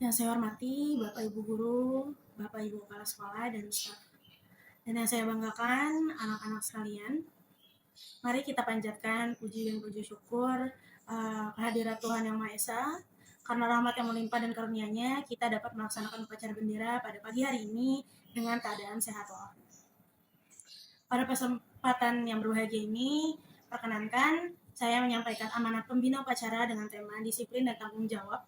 Yang saya hormati Bapak Ibu Guru, Bapak Ibu Kepala Sekolah, dan staf. Dan yang saya banggakan anak-anak sekalian, mari kita panjatkan puji dan puji syukur kehadirat Tuhan Yang Maha Esa, karena rahmat yang melimpah dan karunia-Nya kita dapat melaksanakan upacara bendera pada pagi hari ini dengan keadaan sehat walafiat. Pada kesempatan yang berbahagia ini, perkenankan saya menyampaikan amanat pembina upacara dengan tema disiplin dan tanggung jawab.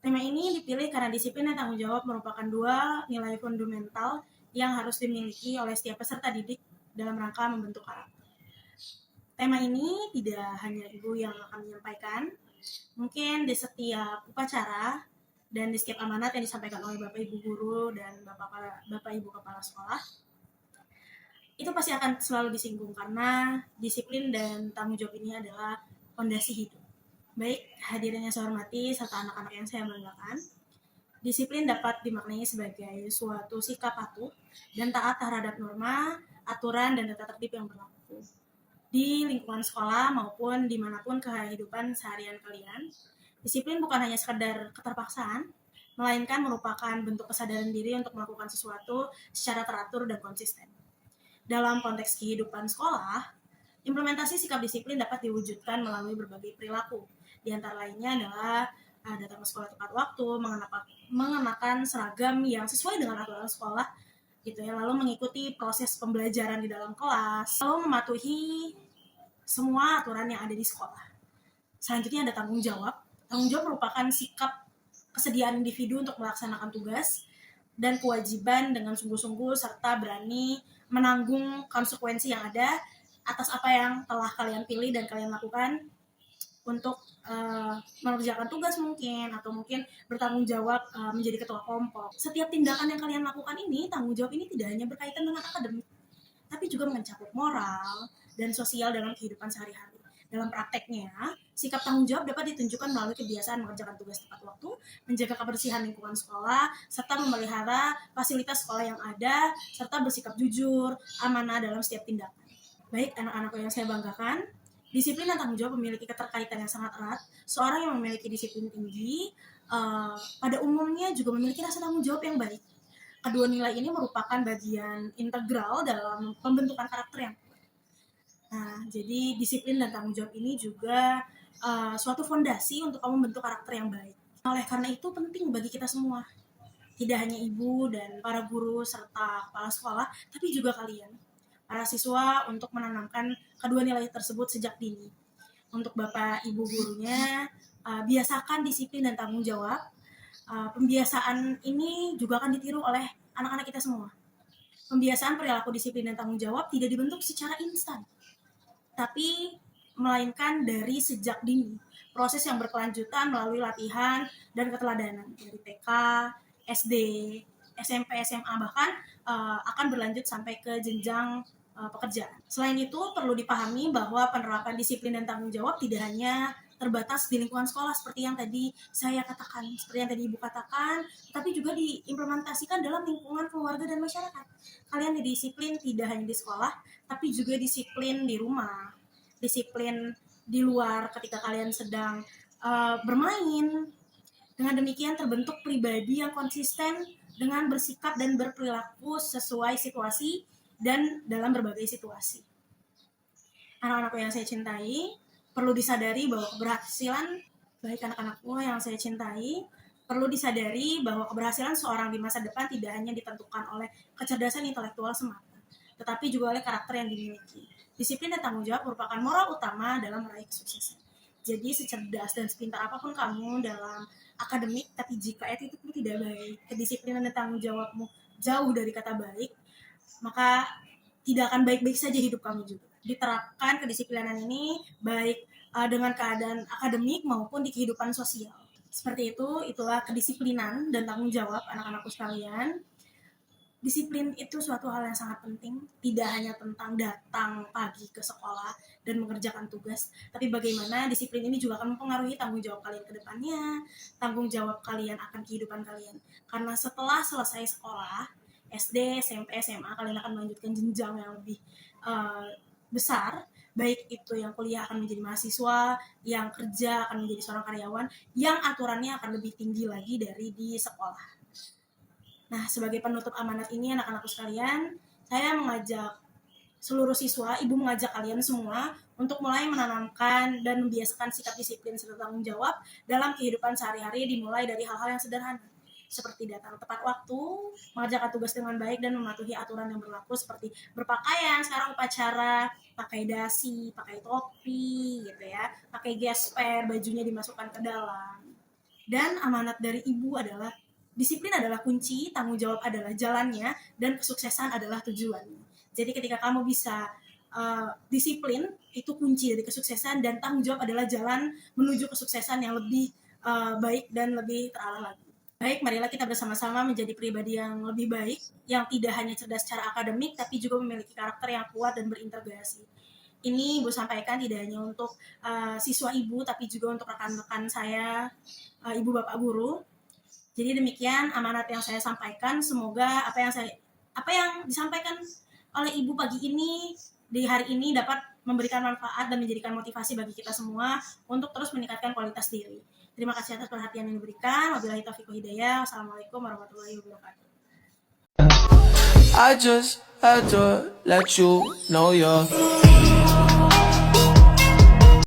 Tema ini dipilih karena disiplin dan tanggung jawab merupakan dua nilai fundamental yang harus dimiliki oleh setiap peserta didik dalam rangka membentuk karakter. Tema ini tidak hanya Ibu yang akan menyampaikan, mungkin di setiap upacara dan di setiap amanat yang disampaikan oleh Bapak Ibu Guru dan Bapak Ibu Kepala Sekolah, itu pasti akan selalu disinggung karena disiplin dan tanggung jawab ini adalah fondasi hidup. Baik, hadirin yang saya hormati serta anak-anak yang saya banggakan, disiplin dapat dimaknai sebagai suatu sikap patuh dan taat terhadap norma, aturan, dan tata tertib yang berlaku di lingkungan sekolah maupun dimanapun kehidupan seharian kalian. Disiplin bukan hanya sekedar keterpaksaan, melainkan merupakan bentuk kesadaran diri untuk melakukan sesuatu secara teratur dan konsisten. Dalam konteks kehidupan sekolah, implementasi sikap disiplin dapat diwujudkan melalui berbagai perilaku. Di antara lainnya adalah datang ke sekolah tepat waktu, mengenakan seragam yang sesuai dengan aturan sekolah, gitu ya, lalu mengikuti proses pembelajaran di dalam kelas, lalu mematuhi semua aturan yang ada di sekolah. Selanjutnya ada tanggung jawab. Tanggung jawab merupakan sikap kesediaan individu untuk melaksanakan tugas dan kewajiban dengan sungguh-sungguh serta berani menanggung konsekuensi yang ada atas apa yang telah kalian pilih dan kalian lakukan untuk mengerjakan tugas mungkin, atau mungkin bertanggung jawab menjadi ketua kelompok. Setiap tindakan yang kalian lakukan ini, tanggung jawab ini tidak hanya berkaitan dengan akademik, tapi juga mencakup moral dan sosial dalam kehidupan sehari-hari. Dalam prakteknya, sikap tanggung jawab dapat ditunjukkan melalui kebiasaan mengerjakan tugas tepat waktu, menjaga kebersihan lingkungan sekolah, serta memelihara fasilitas sekolah yang ada, serta bersikap jujur, amanah dalam setiap tindakan. Baik, anak-anak yang saya banggakan, disiplin dan tanggung jawab memiliki keterkaitan yang sangat erat. Seorang yang memiliki disiplin tinggi, pada umumnya juga memiliki rasa tanggung jawab yang baik. Kedua nilai ini merupakan bagian integral dalam pembentukan karakter yang kuat. Nah, jadi disiplin dan tanggung jawab ini juga suatu fondasi untuk kamu membentuk karakter yang baik. Oleh karena itu penting bagi kita semua, tidak hanya ibu dan para guru serta kepala sekolah, tapi juga kalian, para siswa, untuk menanamkan kedua nilai tersebut sejak dini. Untuk Bapak Ibu gurunya, biasakan disiplin dan tanggung jawab. Pembiasaan ini juga akan ditiru oleh anak-anak kita semua. Pembiasaan perilaku disiplin dan tanggung jawab tidak dibentuk secara instan, tapi melainkan dari sejak dini. Proses yang berkelanjutan melalui latihan dan keteladanan dari TK, SD, SMP, SMA, bahkan akan berlanjut sampai ke jenjang pekerjaan. Selain itu, perlu dipahami bahwa penerapan disiplin dan tanggung jawab tidak hanya terbatas di lingkungan sekolah seperti yang tadi saya katakan, seperti yang tadi Ibu katakan, tapi juga diimplementasikan dalam lingkungan keluarga dan masyarakat. Kalian disiplin tidak hanya di sekolah, tapi juga disiplin di rumah, disiplin di luar ketika kalian sedang bermain. Dengan demikian terbentuk pribadi yang konsisten dengan bersikap dan berperilaku sesuai situasi dan dalam berbagai situasi. Anak-anakku yang saya cintai, perlu disadari bahwa keberhasilan, baik anak-anakku yang saya cintai, perlu disadari bahwa keberhasilan seorang di masa depan tidak hanya ditentukan oleh kecerdasan intelektual semata, tetapi juga oleh karakter yang dimiliki. Disiplin dan tanggung jawab merupakan moral utama dalam meraih kesuksesan. Jadi secerdas dan sepintar apapun kamu dalam akademik, tapi jika attitude-mu tidak baik, kedisiplinan dan tanggung jawabmu jauh dari kata baik, maka tidak akan baik-baik saja hidup kamu juga. Diterapkan kedisiplinan ini baik dengan keadaan akademik maupun di kehidupan sosial. Seperti itu, itulah kedisiplinan dan tanggung jawab anak-anakku sekalian. Disiplin itu suatu hal yang sangat penting, tidak hanya tentang datang pagi ke sekolah dan mengerjakan tugas, tapi bagaimana disiplin ini juga akan mempengaruhi tanggung jawab kalian ke depannya, tanggung jawab kalian akan kehidupan kalian. Karena setelah selesai sekolah, SD, SMP, SMA, kalian akan melanjutkan jenjang yang lebih besar, baik itu yang kuliah akan menjadi mahasiswa, yang kerja akan menjadi seorang karyawan, yang aturannya akan lebih tinggi lagi dari di sekolah. Nah, sebagai penutup amanat ini anak-anakku sekalian, saya mengajak seluruh siswa, ibu mengajak kalian semua untuk mulai menanamkan dan membiasakan sikap disiplin serta tanggung jawab dalam kehidupan sehari-hari, dimulai dari hal-hal yang sederhana seperti datang tepat waktu, mengerjakan tugas dengan baik dan mematuhi aturan yang berlaku seperti berpakaian sekarang upacara, pakai dasi, pakai topi gitu ya, pakai gesper, bajunya dimasukkan ke dalam. Dan amanat dari ibu adalah disiplin adalah kunci, tanggung jawab adalah jalannya, dan kesuksesan adalah tujuannya. Jadi ketika kamu bisa disiplin, itu kunci dari kesuksesan, dan tanggung jawab adalah jalan menuju kesuksesan yang lebih baik dan lebih terarah lagi. Baik, marilah kita bersama-sama menjadi pribadi yang lebih baik, yang tidak hanya cerdas secara akademik, tapi juga memiliki karakter yang kuat dan berintegrasi. Ini Ibu sampaikan tidak hanya untuk siswa Ibu, tapi juga untuk rekan-rekan saya, Ibu Bapak Guru. Jadi demikian amanat yang saya sampaikan. Semoga apa yang disampaikan oleh Ibu pagi ini, di hari ini dapat memberikan manfaat dan menjadikan motivasi bagi kita semua untuk terus meningkatkan kualitas diri. Terima kasih atas perhatian yang diberikan. Wabillahi taufiq wal hidayah. Wassalamualaikum warahmatullahi wabarakatuh. I just had to let you know you're